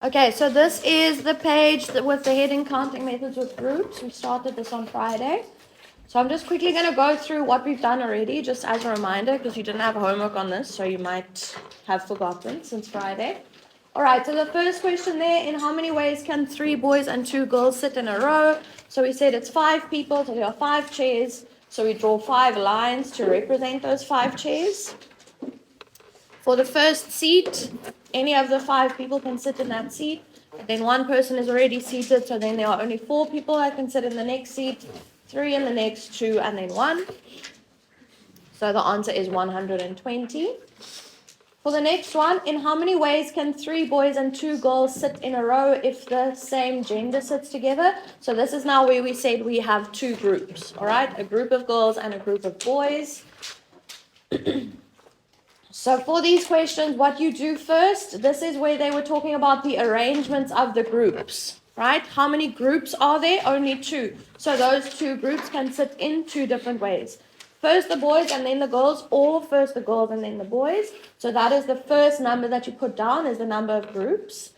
Okay, so this is the page with the heading counting methods with groups. We started this on Friday. So I'm just quickly going to go through what we've done already, just as a reminder, because you didn't have homework on this, so you might have forgotten since Friday. All right, so the first question there, in how many ways can 3 boys and 2 girls sit in a row? So we said it's 5 people, so there are 5 chairs. So we draw 5 lines to represent those 5 chairs. For the first seat, any of the 5 people can sit in that seat. But then one person is already seated, so then there are only 4 people that can sit in the next seat, 3 in the next, 2, and then 1. So the answer is 120. For the next one, in how many ways can 3 boys and 2 girls sit in a row if the same gender sits together? So this is now where we said we have 2 groups, all right? A group of girls and a group of boys. So for these questions, what you do first, this is where they were talking about the arrangements of the groups, right? How many groups are there? Only 2. So those 2 groups can sit in 2 different ways. First the boys and then the girls, or first the girls and then the boys. So that is the first number that you put down, is the number of groups.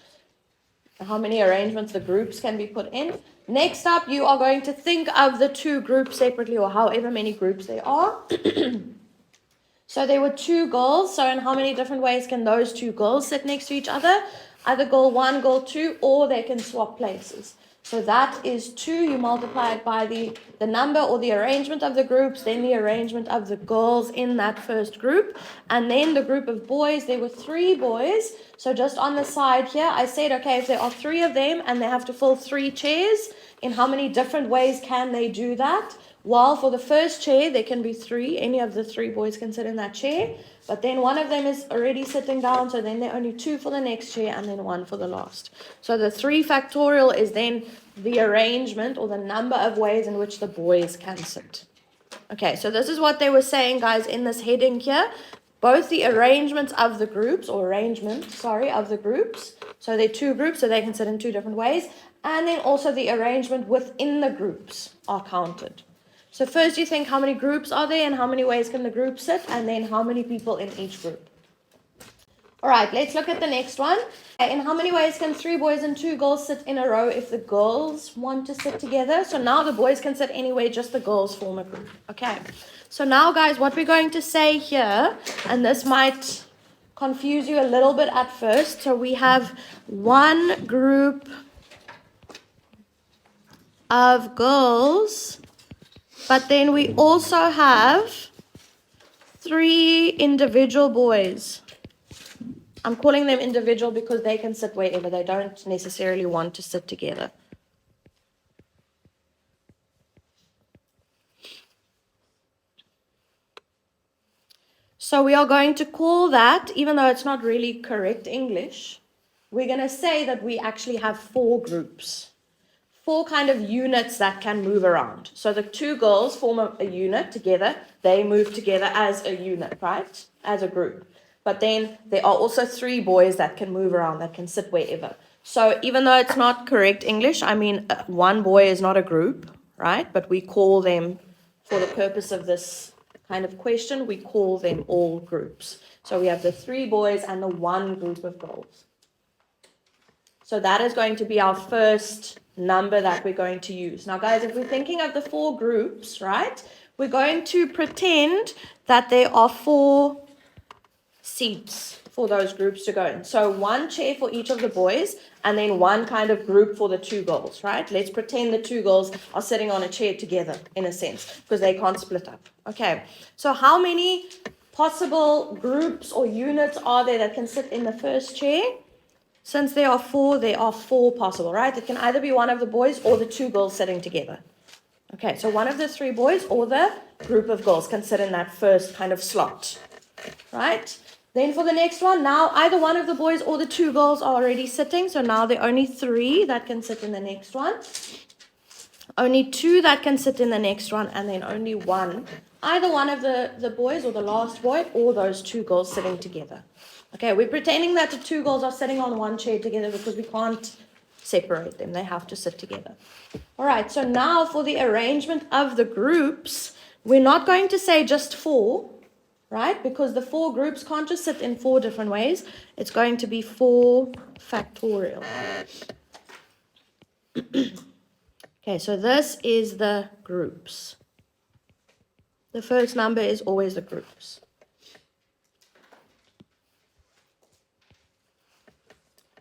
How many arrangements the groups can be put in. Next up, you are going to think of the 2 groups separately, or however many groups there are. So there were 2 girls, so in how many different ways can those 2 girls sit next to each other? Either girl 1, girl 2, or they can swap places. So that is 2, you multiply it by the number or the arrangement of the groups, then the arrangement of the girls in that first group, and then the group of boys, there were 3 boys. So just on the side here, I said, okay, if there are 3 of them and they have to fill 3 chairs, in how many different ways can they do that? While for the first chair, there can be 3. Any of the 3 boys can sit in that chair. But then one of them is already sitting down, so then there are only 2 for the next chair and then 1 for the last. So the 3 factorial is then the arrangement or the number of ways in which the boys can sit. Okay, so this is what they were saying, guys, in this heading here. Both the arrangements of the groups, of the groups. So they're 2 groups, so they can sit in 2 different ways. And then also the arrangement within the groups are counted. So first you think how many groups are there and how many ways can the group sit, and then how many people in each group. All right, let's look at the next one. In how many ways can 3 boys and 2 girls sit in a row if the girls want to sit together? So now the boys can sit anywhere, just the girls form a group. Okay, so now guys, what we're going to say here, and this might confuse you a little bit at first. So we have one group of girls, but then we also have 3 individual boys. I'm calling them individual because they can sit wherever. They don't necessarily want to sit together. So we are going to call that, even though it's not really correct English, we're going to say that we actually have 4 groups. 4 kind of units that can move around. So the 2 girls form a unit together. They move together as a unit, right? As a group. But then there are also 3 boys that can move around, that can sit wherever. So even though it's not correct English, I mean, 1 boy is not a group, right? But we call them, for the purpose of this kind of question, we call them all groups. So we have the 3 boys and the 1 group of girls. So that is going to be our first number that we're going to use. Now, guys, if we're thinking of the 4 groups, right, we're going to pretend that there are 4 seats for those groups to go in. So 1 chair for each of the boys, and then 1 kind of group for the 2 girls, right? Let's pretend the 2 girls are sitting on a chair together, in a sense, because they can't split up. Okay, so how many possible groups or units are there that can sit in the first chair? Since there are 4 possible, right? It can either be one of the boys or the 2 girls sitting together. Okay, so one of the 3 boys or the group of girls can sit in that first kind of slot, right? Then for the next one, now either one of the boys or the 2 girls are already sitting, so now there are only 3 that can sit in the next one. Only 2 that can sit in the next one, and then only 1. Either one of the boys or the last boy or those 2 girls sitting together. Okay, we're pretending that the 2 girls are sitting on 1 chair together because we can't separate them. They have to sit together. All right, so now for the arrangement of the groups, we're not going to say just 4, right? Because the 4 groups can't just sit in 4 different ways. It's going to be 4 factorial. Okay, so this is the groups. The first number is always the groups.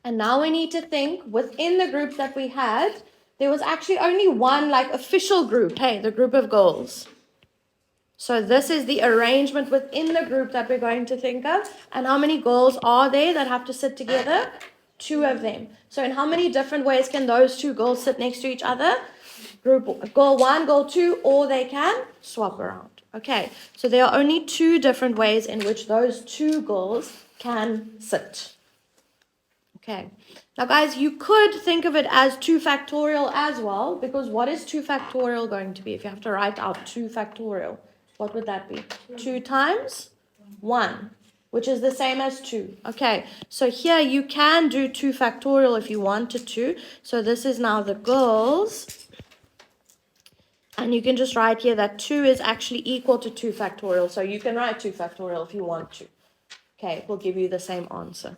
And now we need to think within the groups that we had, there was actually only one like official group. Hey, the group of girls. So this is the arrangement within the group that we're going to think of. And how many girls are there that have to sit together? 2 of them. So in how many different ways can those 2 girls sit next to each other? Group girl 1, girl 2, or they can swap around. Okay, so there are only 2 different ways in which those 2 girls can sit. Okay, now guys, you could think of it as 2 factorial as well, because what is 2 factorial going to be? If you have to write out 2 factorial, what would that be? 2 times 1, which is the same as 2. Okay, so here you can do 2 factorial if you wanted to. So this is now the girls. And you can just write here that 2 is actually equal to 2 factorial. So you can write 2 factorial if you want to. Okay, it will give you the same answer.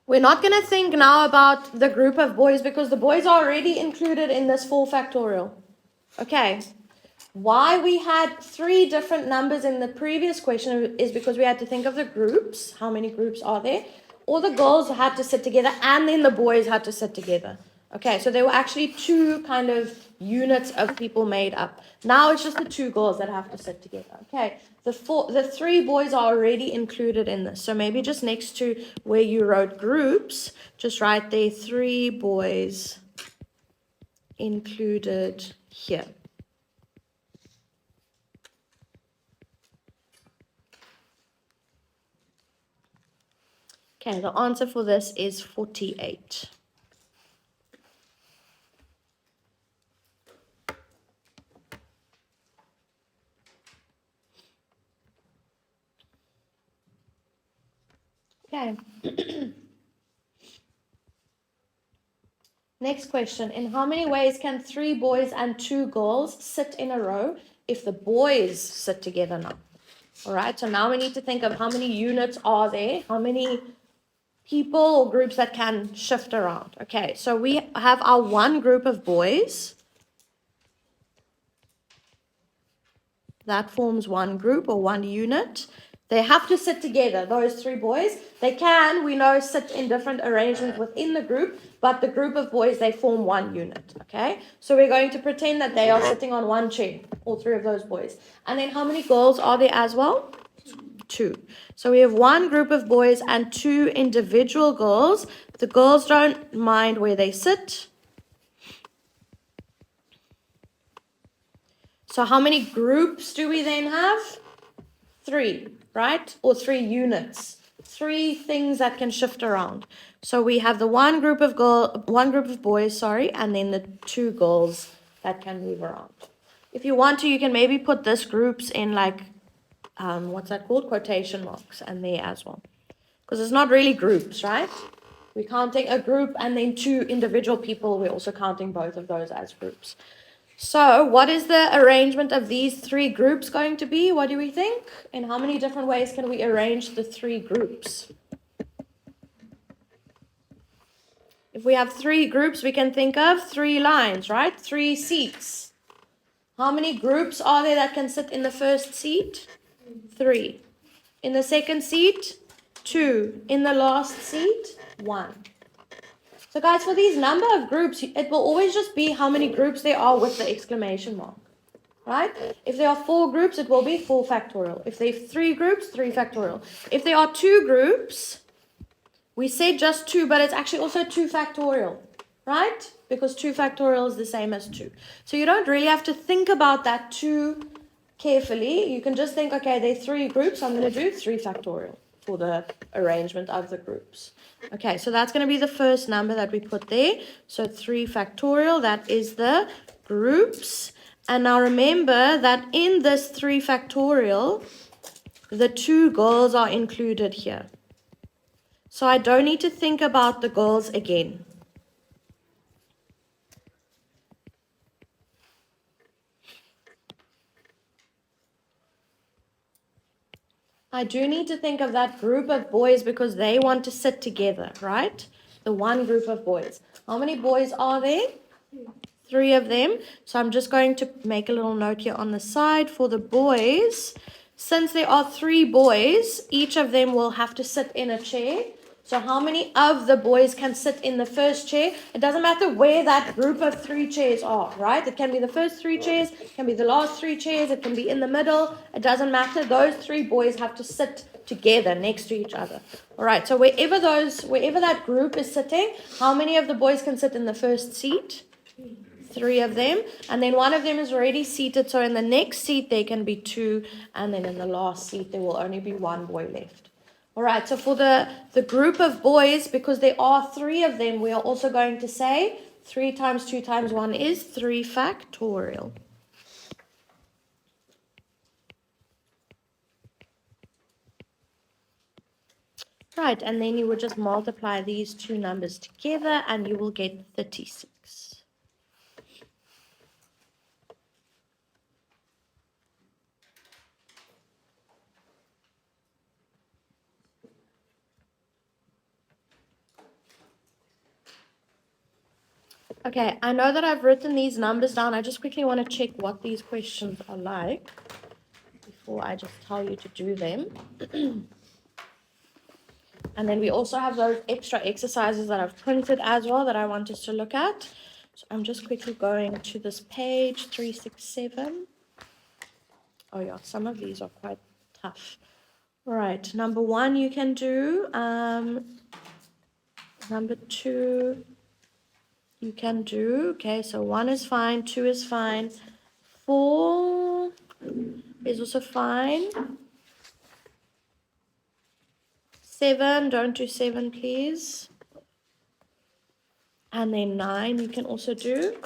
We're not going to think now about the group of boys because the boys are already included in this 4 factorial. Okay. Why we had 3 different numbers in the previous question is because we had to think of the groups. How many groups are there? All the girls had to sit together and then the boys had to sit together. Okay, so there were actually 2 kind of units of people made up. Now it's just the 2 girls that have to sit together. Okay, the 3 boys are already included in this. So maybe just next to where you wrote groups, just write there 3 boys included here. Okay, the answer for this is 48. Okay. Next question. In how many ways can 3 boys and 2 girls sit in a row if the boys sit together now? All right, so now we need to think of how many units are there, how many people or groups that can shift around. Okay, so we have our one group of boys. That forms one group or one unit. They have to sit together, those 3 boys. They can, we know, sit in different arrangements within the group, but the group of boys, they form one unit, okay? So we're going to pretend that they are sitting on one chair, all 3 of those boys. And then how many girls are there as well? 2. So we have one group of boys and 2 individual girls. The girls don't mind where they sit. So how many groups do we then have? 3, right? Or 3 units. 3 things that can shift around. So we have the one group of boys, and then the 2 girls that can move around. If you want to, you can maybe put this groups in like, what's that called? Quotation marks and there as well. Because it's not really groups, right? We're counting a group and then 2 individual people. We're also counting both of those as groups. So what is the arrangement of these 3 groups going to be? What do we think? In how many different ways can we arrange the 3 groups? If we have 3 groups, we can think of 3 lines, right? 3 seats. How many groups are there that can sit in the first seat? 3. In the second seat? 2. In the last seat? 1. So guys, for these number of groups, it will always just be how many groups there are with the exclamation mark, right? If there are 4 groups, it will be 4 factorial. If there are 3 groups, 3 factorial. If there are 2 groups, we said just 2, but it's actually also 2 factorial, right? Because 2 factorial is the same as 2. So you don't really have to think about that too carefully. You can just think, okay, there are 3 groups, I'm going to do 3 factorial for the arrangement of the groups. Okay, so that's going to be the first number that we put there. So 3 factorial, that is the groups. And now remember that in this 3 factorial, the 2 girls are included here. So I don't need to think about the girls again. I do need to think of that group of boys because they want to sit together, right? The one group of boys. How many boys are there? 3 of them. So I'm just going to make a little note here on the side for the boys. Since there are 3 boys, each of them will have to sit in a chair. So how many of the boys can sit in the first chair? It doesn't matter where that group of 3 chairs are, right? It can be the first 3 chairs, it can be the last 3 chairs, it can be in the middle. It doesn't matter. Those 3 boys have to sit together next to each other. All right. So wherever that group is sitting, how many of the boys can sit in the first seat? 3 of them, and then 1 of them is already seated, so in the next seat there can be 2, and then in the last seat there will only be 1 boy left. All right, so for the group of boys, because there are 3 of them, we are also going to say 3 times 2 times 1 is 3 factorial. Right, and then you would just multiply these 2 numbers together and you will get 36. Okay, I know that I've written these numbers down. I just quickly want to check what these questions are like before I just tell you to do them. And then we also have those extra exercises that I've printed as well that I want us to look at. So I'm just quickly going to this page, 367. Oh yeah, some of these are quite tough. All right, number 1 you can do. Number 2 you can do. Okay, so 1 is fine, 2 is fine. 4 is also fine. 7, don't do 7, please. And then 9 you can also do.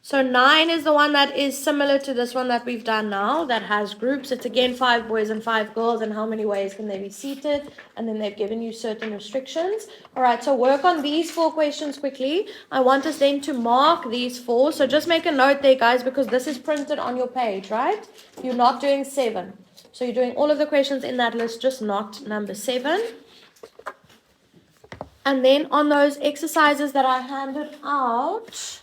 So 9 is the one that is similar to this one that we've done now, that has groups. It's again 5 boys and 5 girls, and how many ways can they be seated? And then they've given you certain restrictions. All right, so work on these 4 questions quickly. I want us then to mark these 4. So just make a note there, guys, because this is printed on your page, right? You're not doing 7. So you're doing all of the questions in that list, just not number 7. And then on those exercises that I handed out,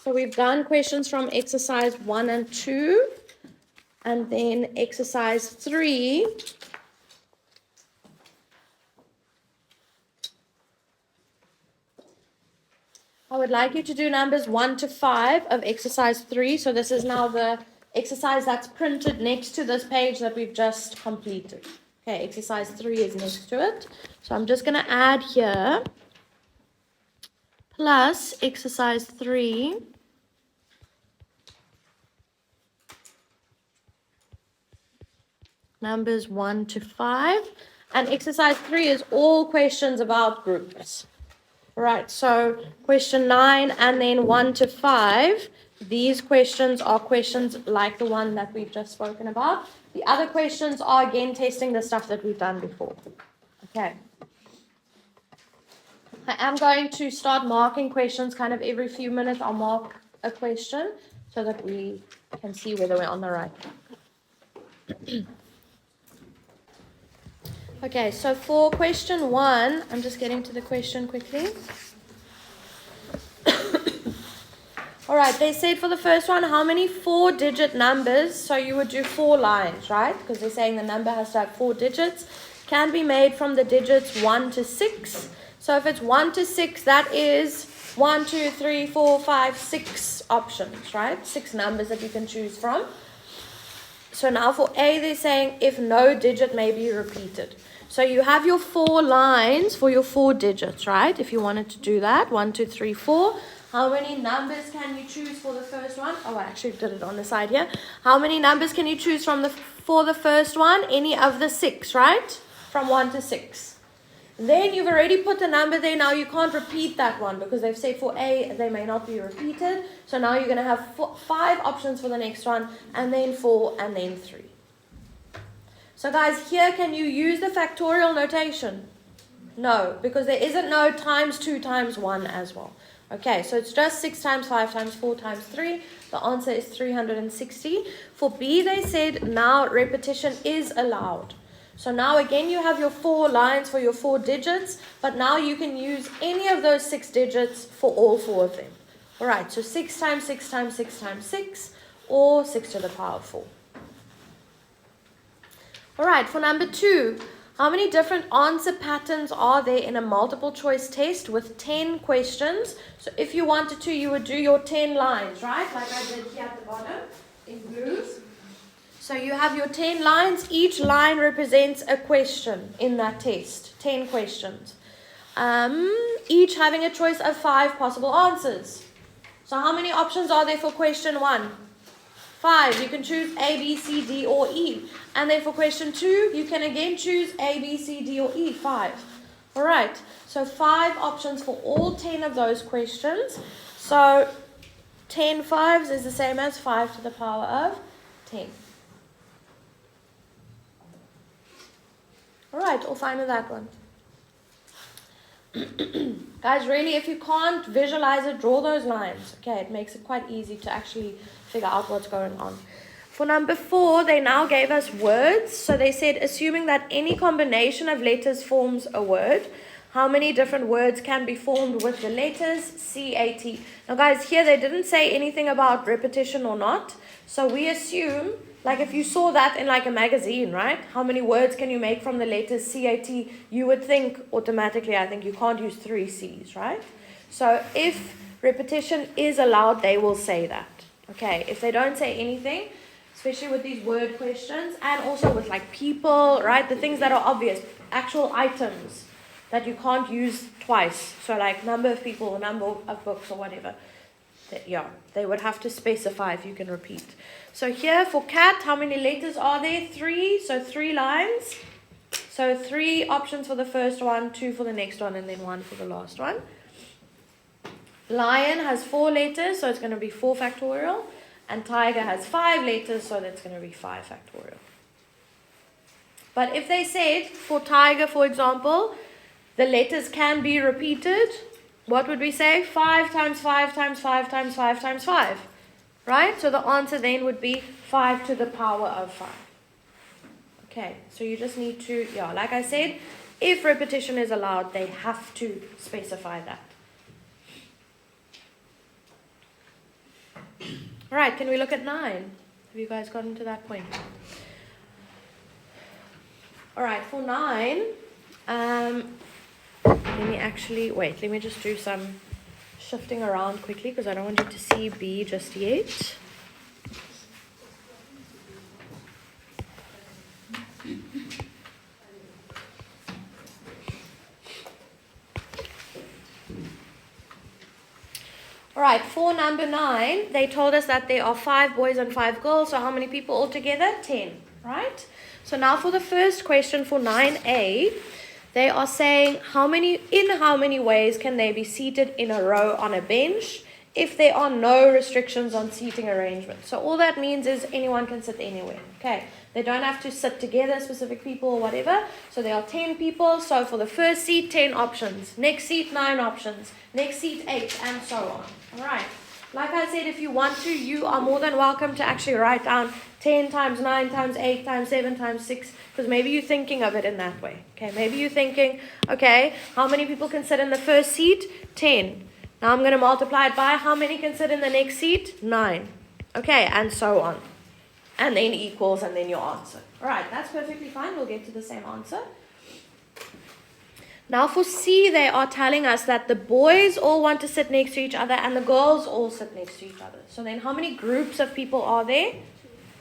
so we've done questions from exercise 1 and 2, and then exercise 3. I would like you to do numbers 1 to 5 of exercise 3. So this is now the exercise that's printed next to this page that we've just completed. Okay, exercise 3 is next to it. So I'm just going to add here plus exercise 3 numbers 1 to 5. And exercise 3 is all questions about groups. Right, so question 9 and then 1 to 5. These questions are questions like the one that we've just spoken about. The other questions are again testing the stuff that we've done before. Okay. I am going to start marking questions kind of every few minutes. I'll mark a question so that we can see whether we're on the right track. Okay, so for question 1, I'm just getting to the question quickly. All right, they said for the first one, how many 4-digit numbers, so you would do 4 lines, right? Because they're saying the number has to have 4 digits, can be made from the digits 1 to 6. So if it's 1 to 6, that is 1, 2, 3, 4, 5, 6 options, right? 6 numbers that you can choose from. So now for A, they're saying if no digit may be repeated. So you have your 4 lines for your 4 digits, right? If you wanted to do that, 1, 2, 3, 4. How many numbers can you choose for the first one? Oh, I actually did it on the side here. How many numbers can you choose for the first one? Any of the 6, right? From 1 to 6. Then you've already put a number there. Now you can't repeat that one because they've said for A, they may not be repeated. So now you're going to have 5 options for the next one, and then 4, and then 3. So guys, here can you use the factorial notation? No, because there isn't no times 2 times 1 as well. Okay, so it's just 6 times 5 times 4 times 3. The answer is 360. For B, they said now repetition is allowed. So now again you have your 4 lines for your 4 digits, but now you can use any of those 6 digits for all 4 of them. Alright, so 6 times 6 times 6 times 6, or 6 to the power of 4. Alright, for number 2, how many different answer patterns are there in a multiple choice test with 10 questions? So if you wanted to, you would do your 10 lines, right? Like I did here at the bottom in blue. So you have your 10 lines. Each line represents a question in that test. 10 questions. Each having a choice of 5 possible answers. So how many options are there for question 1? 5. You can choose A, B, C, D, or E. And then for question 2, you can again choose A, B, C, D, or E. 5. Alright, so 5 options for all 10 of those questions. So 10 fives is the same as 5 to the power of 10. Alright, all fine with that one. Guys, really, if you can't visualize it, draw those lines. Okay, it makes it quite easy to actually figure out what's going on. For number 4, they now gave us words. So they said, assuming that any combination of letters forms a word, how many different words can be formed with the letters CAT? Now, guys, here they didn't say anything about repetition or not. So we assume, like if you saw that in like a magazine, right? How many words can you make from the letters CAT? You would think automatically, I think you can't use 3 C's, right? So if repetition is allowed, they will say that. Okay, if they don't say anything, especially with these word questions and also with like people, right? The things that are obvious, actual items that you can't use twice. So like number of people or number of books or whatever. Yeah, they would have to specify if you can repeat. So here for cat, how many letters are there? 3, so 3 lines. So 3 options for the first one, 2 for the next one, and then 1 for the last one. Lion has 4 letters, so it's going to be 4 factorial. And tiger has 5 letters, so that's going to be 5 factorial. But if they said, for tiger, for example, the letters can be repeated, what would we say? 5 times 5 times 5 times 5 times 5. Right? So the answer then would be 5 to the power of 5. Okay, so you just need to, yeah, like I said, if repetition is allowed, they have to specify that. Alright, can we look at 9? Have you guys gotten to that point? Alright, for 9, let me just do some shifting around quickly because I don't want you to see B just yet. Alright, for number 9, they told us that there are 5 boys and 5 girls, so how many people altogether? 10, right? So now for the first question for 9A, they are saying how many ways can they be seated in a row on a bench if there are no restrictions on seating arrangement. So all that means is anyone can sit anywhere. Okay, they don't have to sit together, specific people or whatever. So there are 10 people. So for the first seat, 10 options. Next seat, 9 options. Next seat, 8, and so on. All right. Like I said, if you want to, you are more than welcome to actually write down 10 times 9 times 8 times 7 times 6, because maybe you're thinking of it in that way. Okay, maybe you're thinking, okay, how many people can sit in the first seat? 10. Now I'm going to multiply it by how many can sit in the next seat? 9. Okay, and so on. And then equals, and then your answer. All right, that's perfectly fine. We'll get to the same answer. Now for C, they are telling us that the boys all want to sit next to each other and the girls all sit next to each other. So then how many groups of people are there?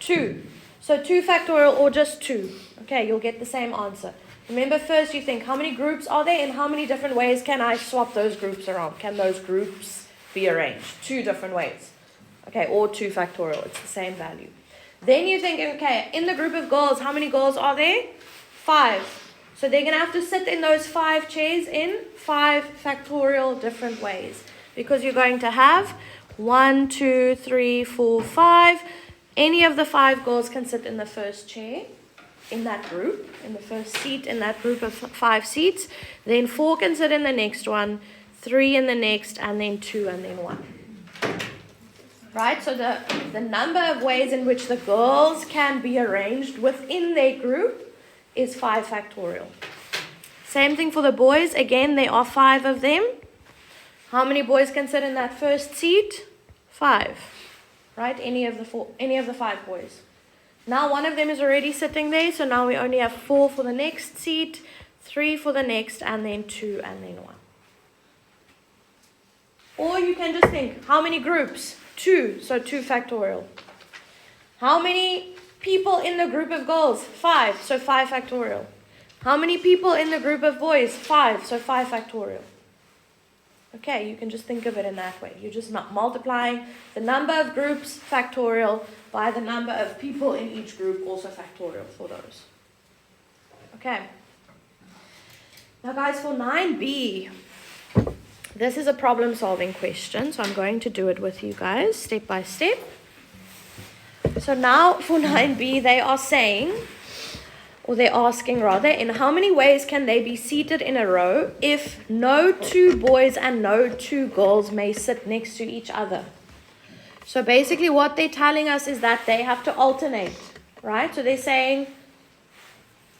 2. So 2 factorial or just 2. Okay, you'll get the same answer. Remember, first you think, how many groups are there and how many different ways can I swap those groups around? Can those groups be arranged? 2 different ways. Okay, or 2 factorial. It's the same value. Then you think, okay, in the group of girls, how many girls are there? 5. So they're going to have to sit in those 5 chairs in 5 factorial different ways. Because you're going to have 1, 2, 3, 4, 5. Any of the 5 girls can sit in the first chair in that group, in the first seat in that group of 5 seats. Then 4 can sit in the next one. 3 in the next, and then 2, and then 1. Right? So the number of ways in which the girls can be arranged within their group is 5 factorial. Same thing for the boys. Again, there are 5 of them. How many boys can sit in that first seat? 5. Right? Any of the 5 boys. Now one of them is already sitting there, so now we only have 4 for the next seat, 3 for the next, and then 2, and then 1. Or you can just think, how many groups? 2, so 2 factorial. How many people in the group of girls? 5, so 5 factorial. How many people in the group of boys? 5, so 5 factorial. Okay, you can just think of it in that way. You're just multiplying the number of groups factorial by the number of people in each group, also factorial for those. Okay. Now guys, for 9b, this is a problem-solving question, so I'm going to do it with you guys step by step. So now for 9b, they are saying, or they're asking rather, in how many ways can they be seated in a row if no 2 boys and no 2 girls may sit next to each other? So basically what they're telling us is that they have to alternate, right? So they're saying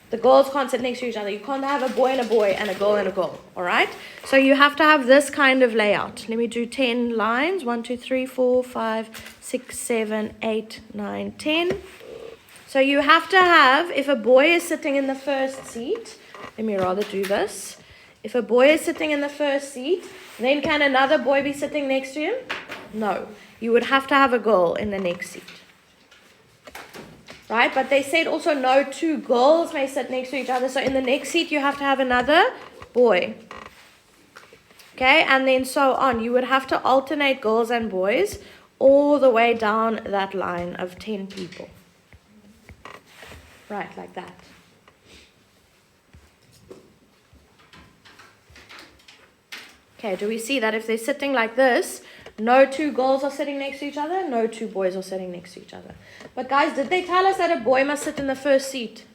the girls can't sit next to each other. You can't have a boy and a girl and a girl, all right? So you have to have this kind of layout. Let me do 10 lines. 1, 2, 3, 4, 5, 6, 7, 8, 9, 10. So you have to have, if a boy is sitting in the first seat, let me rather do this. If a boy is sitting in the first seat, then can another boy be sitting next to him? No. You would have to have a girl in the next seat. Right? But they said also no 2 girls may sit next to each other. So in the next seat, you have to have another boy. Okay? And then so on. You would have to alternate girls and boys all the way down that line of 10 people. Right, like that. Okay, do we see that if they're sitting like this, no 2 girls are sitting next to each other, no 2 boys are sitting next to each other? But guys, did they tell us that a boy must sit in the first seat?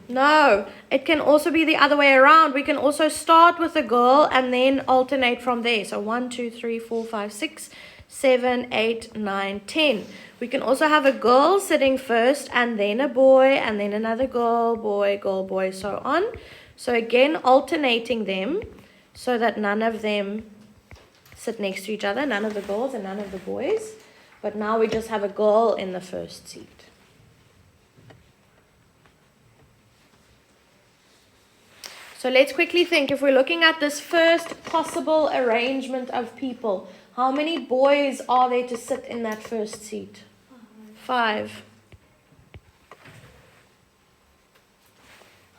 No. It can also be the other way around. We can also start with a girl and then alternate from there. So 1, 2, 3, 4, 5, 6, 7, 8, 9, 10. We can also have a girl sitting first and then a boy and then another girl, boy, so on. So again, alternating them so that none of them sit next to each other, none of the girls and none of the boys. But now we just have a girl in the first seat. So let's quickly think, if we're looking at this first possible arrangement of people, how many boys are there to sit in that first seat? 5.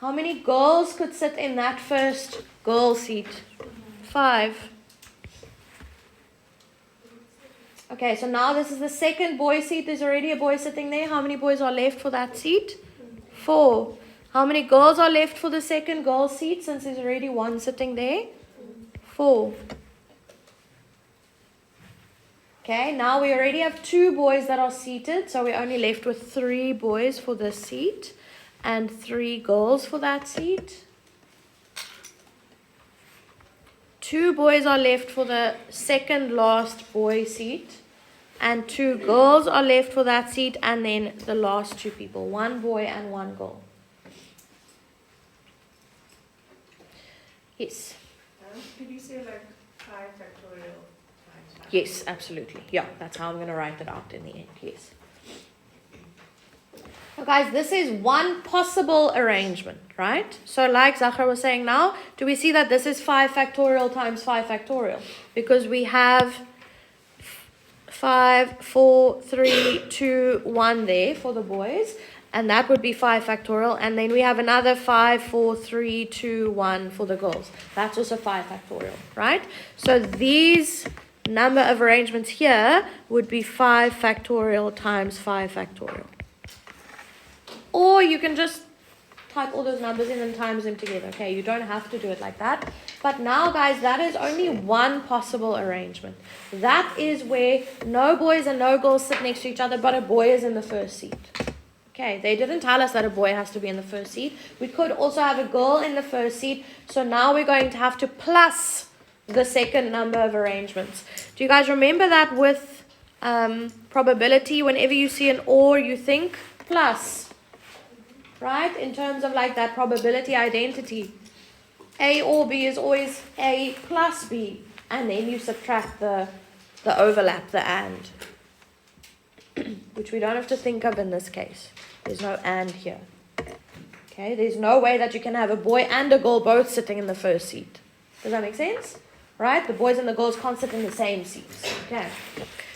How many girls could sit in that first girl seat? 5. Okay, so now this is the second boy seat. There's already a boy sitting there. How many boys are left for that seat? 4. How many girls are left for the second girl seat since there's already one sitting there? 4. Okay, now we already have 2 boys that are seated, so we're only left with 3 boys for this seat and 3 girls for that seat. 2 boys are left for the second last boy seat and 2 girls are left for that seat, and then the last 2 people, 1 boy and 1 girl. Yes? Did you say like 5 factorial times 5? Yes, absolutely. Yeah, that's how I'm going to write it out in the end. Yes. So guys, this is one possible arrangement, right? So like Zachar was saying now, do we see that this is 5 factorial times 5 factorial? Because we have 5, 4, 3, 2, 1 there for the boys. And that would be 5 factorial. And then we have another 5, 4, 3, 2, 1 for the girls. That's also 5 factorial, right? So these number of arrangements here would be 5 factorial times 5 factorial. Or you can just type all those numbers in and times them together. Okay, you don't have to do it like that. But now, guys, that is only one possible arrangement. That is where no boys and no girls sit next to each other, but a boy is in the first seat. Okay, they didn't tell us that a boy has to be in the first seat. We could also have a girl in the first seat. So now we're going to have to plus the second number of arrangements. Do you guys remember that with probability? Whenever you see an or, you think plus, right? In terms of like that probability identity. A or B is always A plus B. And then you subtract the overlap, the and. Which we don't have to think of in this case. There's no and here. Okay, there's no way that you can have a boy and a girl both sitting in the first seat. Does that make sense? Right? The boys and the girls can't sit in the same seats. Okay.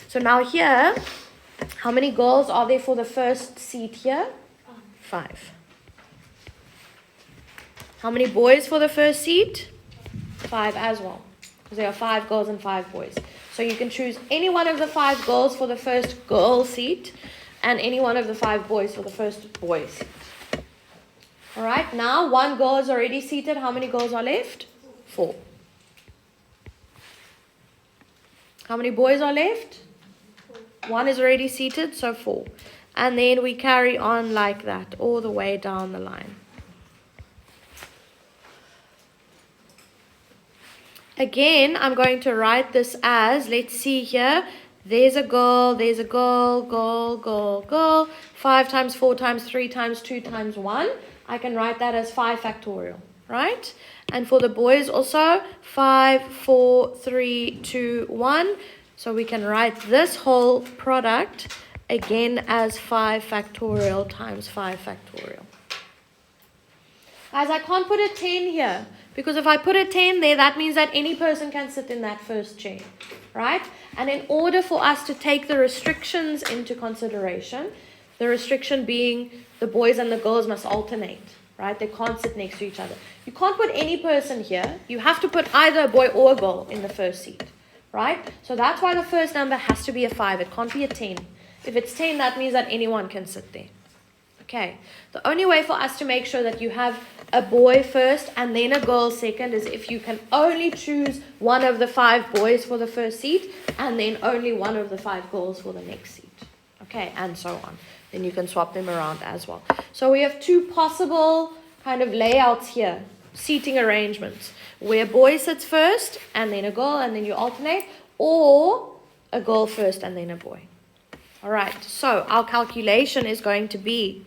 So now here, how many girls are there for the first seat here? 5. How many boys for the first seat? 5 as well. Because there are 5 girls and 5 boys. So you can choose any one of the 5 girls for the first girl seat and any one of the 5 boys for the first boy seat. Alright, now 1 girl is already seated. How many girls are left? 4. How many boys are left? 1 is already seated, so 4. And then we carry on like that all the way down the line. Again, I'm going to write this as, let's see here, there's a girl, girl, girl, girl, 5 times 4 times 3 times 2 times 1. I can write that as 5 factorial, right? And for the boys also, 5, 4, 3, 2, 1. So we can write this whole product again as 5 factorial times 5 factorial. Guys, I can't put a 10 here. Because if I put a 10 there, that means that any person can sit in that first chair, right? And in order for us to take the restrictions into consideration, the restriction being the boys and the girls must alternate, right? They can't sit next to each other. You can't put any person here. You have to put either a boy or a girl in the first seat, right? So that's why the first number has to be a 5. It can't be a 10. If it's 10, that means that anyone can sit there. Okay, the only way for us to make sure that you have a boy first and then a girl second is if you can only choose one of the 5 boys for the first seat and then only one of the 5 girls for the next seat. Okay, and so on. Then you can swap them around as well. So we have 2 possible kind of layouts here, seating arrangements, where a boy sits first and then a girl and then you alternate, or a girl first and then a boy. All right, so our calculation is going to be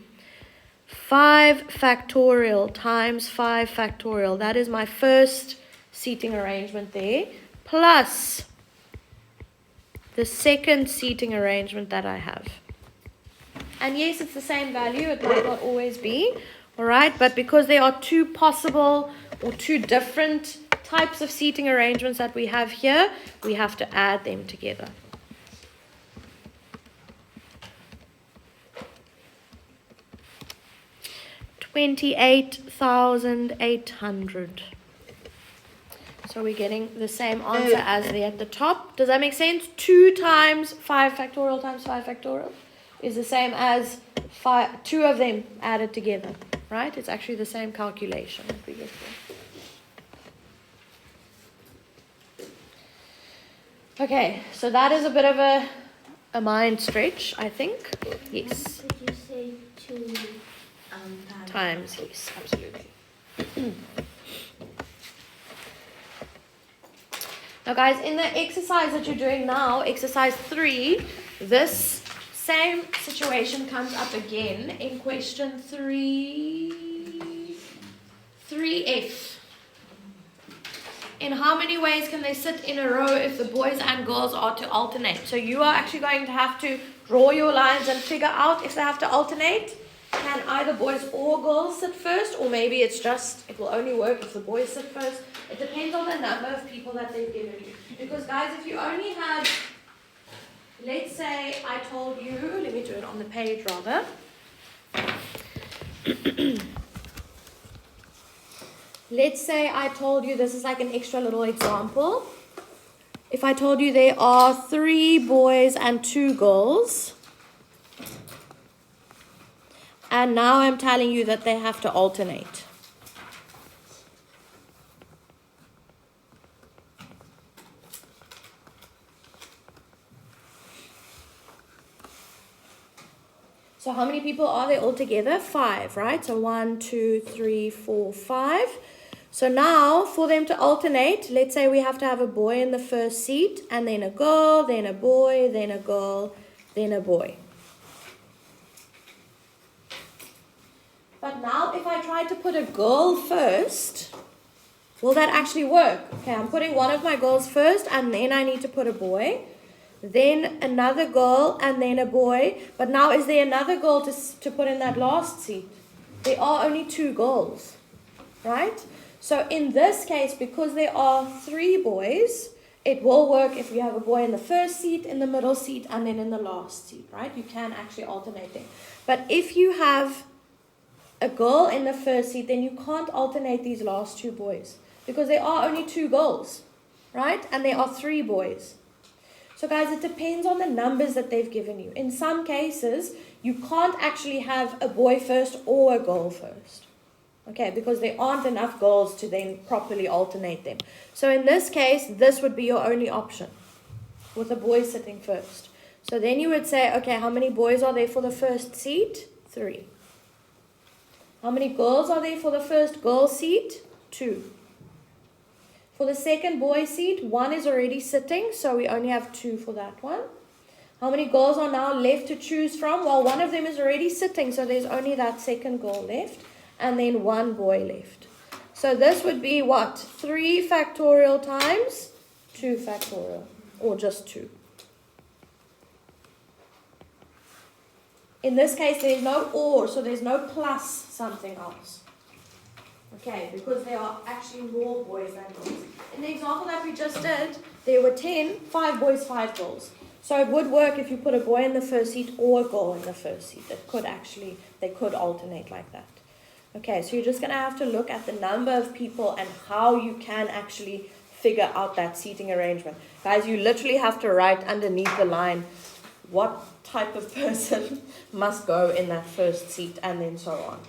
5 factorial times 5 factorial. That is my first seating arrangement there, plus the second seating arrangement that I have. And yes, it's the same value. It might not always be. All right, but because there are 2 possible or 2 different types of seating arrangements that we have here, we have to add them together. 28,800. So we're getting the same answer as there at the top. Does that make sense? 2 times 5 factorial times 5 factorial is the same as 2 of them added together, right? It's actually the same calculation that we get there. Okay, so that is a bit of a mind stretch, I think. Yes. Did you say 2 times? Yes, absolutely. Now guys, in the exercise that you're doing now, exercise 3, this same situation comes up again in question 3F. In how many ways can they sit in a row if the boys and girls are to alternate? So you are actually going to have to draw your lines and figure out if they have to alternate. Can either boys or girls sit first, or maybe it's just, it will only work if the boys sit first. It depends on the number of people that they've given you. Because guys, if you only had, let's say I told you, let me do it on the page rather. Let's say I told you, this is like an extra little example. If I told you there are 3 boys and 2 girls, and now I'm telling you that they have to alternate. So how many people are there altogether? 5, right? So 1, 2, 3, 4, 5. So now, for them to alternate, let's say we have to have a boy in the first seat, and then a girl, then a boy, then a girl, then a boy. But now, if I try to put a girl first, will that actually work? Okay, I'm putting one of my girls first, and then I need to put a boy. Then another girl, and then a boy. But now, is there another girl to put in that last seat? There are only 2 girls, right? So in this case, because there are 3 boys, it will work if you have a boy in the first seat, in the middle seat, and then in the last seat, right? You can actually alternate them. But if you have a girl in the first seat, then you can't alternate these last 2 boys, because there are only 2 girls, right? And there are 3 boys. So guys, it depends on the numbers that they've given you. In some cases, you can't actually have a boy first or a girl first. Okay, because there aren't enough girls to then properly alternate them. So in this case, this would be your only option, with a boy sitting first. So then you would say, okay, how many boys are there for the first seat? 3. How many girls are there for the first girl seat? 2. For the second boy seat, 1 is already sitting, so we only have 2 for that one. How many girls are now left to choose from? Well, one of them is already sitting, so there's only that second girl left, and then 1 boy left. So this would be what? 3 factorial times 2 factorial, or just 2. In this case, there's no or, so there's no plus something else. Okay, because there are actually more boys than girls. In the example that we just did, there were 10, 5 boys, 5 girls. So it would work if you put a boy in the first seat or a girl in the first seat. They could alternate like that. Okay, so you're just going to have to look at the number of people and how you can actually figure out that seating arrangement. Guys, you literally have to write underneath the line what type of person must go in that first seat, and then so on.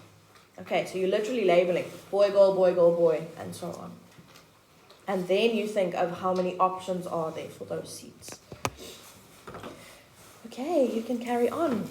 Okay, so you're literally labeling boy, boy, and so on. And then you think of how many options are there for those seats. Okay, you can carry on.